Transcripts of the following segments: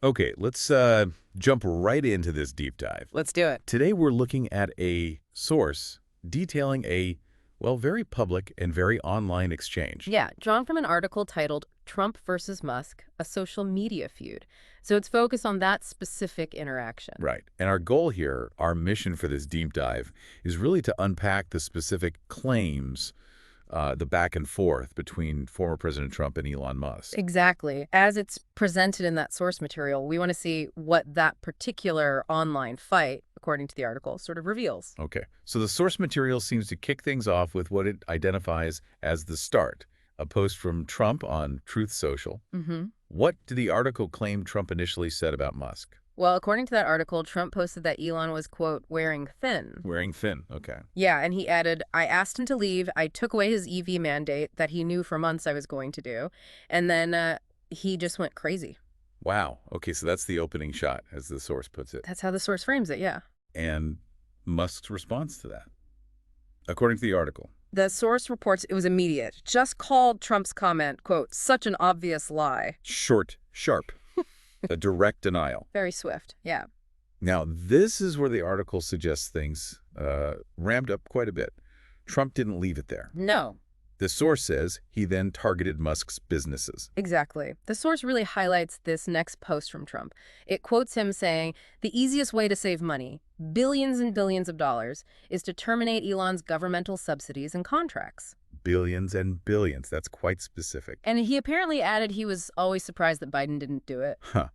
Okay, let's jump right into this deep dive. Let's do it. Today we're looking at a source detailing a, well, very public and very online exchange. Yeah, drawn from an article titled Trump versus Musk, a social media feud. So it's focused on that specific interaction. Right. And our goal here, our mission for this deep dive, is really to unpack the specific claims, the back and forth between former President Trump and Elon Musk. Exactly. As it's presented in that source material, we want to see what that particular online fight, according to the article, sort of reveals. Okay. So the source material seems to kick things off with what it identifies as the start, a post from Trump on Truth Social. Mm-hmm. What did the article claim Trump initially said about Musk? Well, according to that article, Trump posted that Elon was, quote, wearing thin. Wearing thin. Okay. Yeah, and he added, I asked him to leave. I took away his EV mandate that he knew for months I was going to do. And then he just went crazy. Wow. Okay, so that's the opening shot, as the source puts it. That's how the source frames it, yeah. And Musk's response to that, according to the article. The source reports it was immediate. Just called Trump's comment, quote, such an obvious lie. Short, sharp, a direct denial. Very swift, yeah. Now, this is where the article suggests things ramped up quite a bit. Trump didn't leave it there. No, The source says he then targeted Musk's businesses. exactly. The source really highlights this next post from Trump. It quotes him saying, the easiest way to save money, billions and billions of dollars, is to terminate Elon's governmental subsidies and contracts. Billions and billions. That's quite specific. And he apparently added he was always surprised that Biden didn't do it. Huh.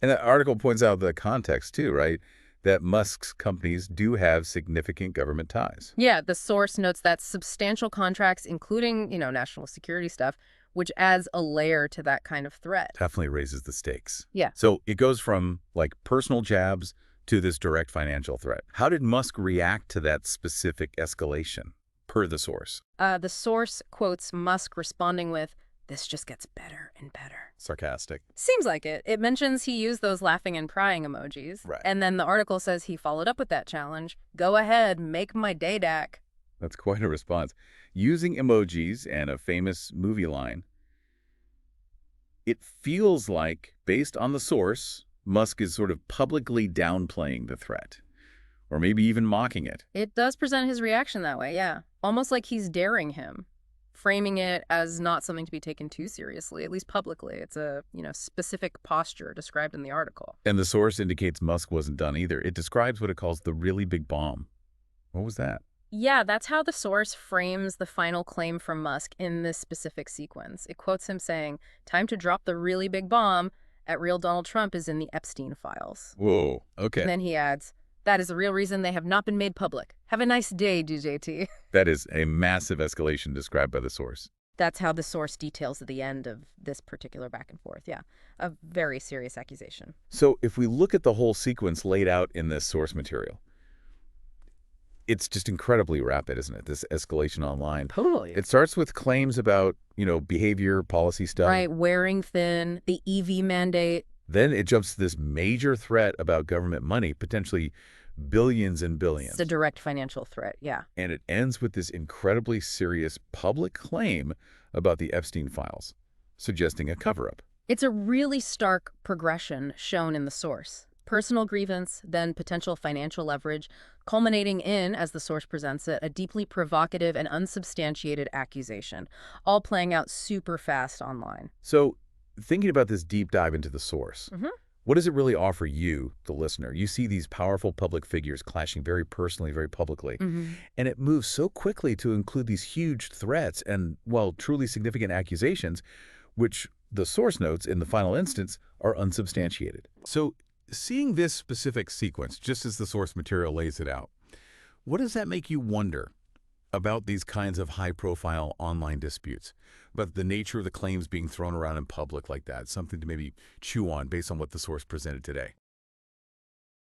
And that article points out the context, too, right? That Musk's companies do have significant government ties. Yeah, the source notes that substantial contracts, including, national security stuff, which adds a layer to that kind of threat. Definitely raises the stakes. Yeah. So it goes from, like, personal jabs to this direct financial threat. How did Musk react to that specific escalation, per the source? The source quotes Musk responding with, this just gets better and better. Sarcastic. Seems like it. It mentions he used those laughing and crying emojis. Right. And then the article says he followed up with that challenge. Go ahead, make my day, Dak. That's quite a response. Using emojis and a famous movie line, it feels like, based on the source, Musk is sort of publicly downplaying the threat, or maybe even mocking it. It does present his reaction that way, yeah. Almost like he's daring him, framing it as not something to be taken too seriously, at least publicly. It's a, specific posture described in the article. And the source indicates Musk wasn't done either. It describes what it calls the really big bomb. What was that? Yeah, that's how the source frames the final claim from Musk in this specific sequence. It quotes him saying, time to drop the really big bomb at real Donald Trump is in the Epstein files. Whoa, okay. And then he adds, that is the real reason they have not been made public. Have a nice day, DJT. That is a massive escalation described by the source. That's how the source details at the end of this particular back and forth. Yeah, a very serious accusation. So if we look at the whole sequence laid out in this source material, it's just incredibly rapid, isn't it? This escalation online. Totally. It starts with claims about, behavior, policy stuff. Right, wearing thin, the EV mandate. Then it jumps to this major threat about government money, potentially billions and billions. It's a direct financial threat, yeah. And it ends with this incredibly serious public claim about the Epstein files, suggesting a cover-up. It's a really stark progression shown in the source. Personal grievance, then potential financial leverage, culminating in, as the source presents it, a deeply provocative and unsubstantiated accusation, all playing out super fast online. So thinking about this deep dive into the source, Mm-hmm. what does it really offer you, the listener? You see these powerful public figures clashing very personally, very publicly, Mm-hmm. and it moves so quickly to include these huge threats and, well, truly significant accusations, which the source notes in the final instance are unsubstantiated. So seeing this specific sequence, just as the source material lays it out, what does that make you wonder about these kinds of high-profile online disputes, about the nature of the claims being thrown around in public like that, something to maybe chew on based on what the source presented today?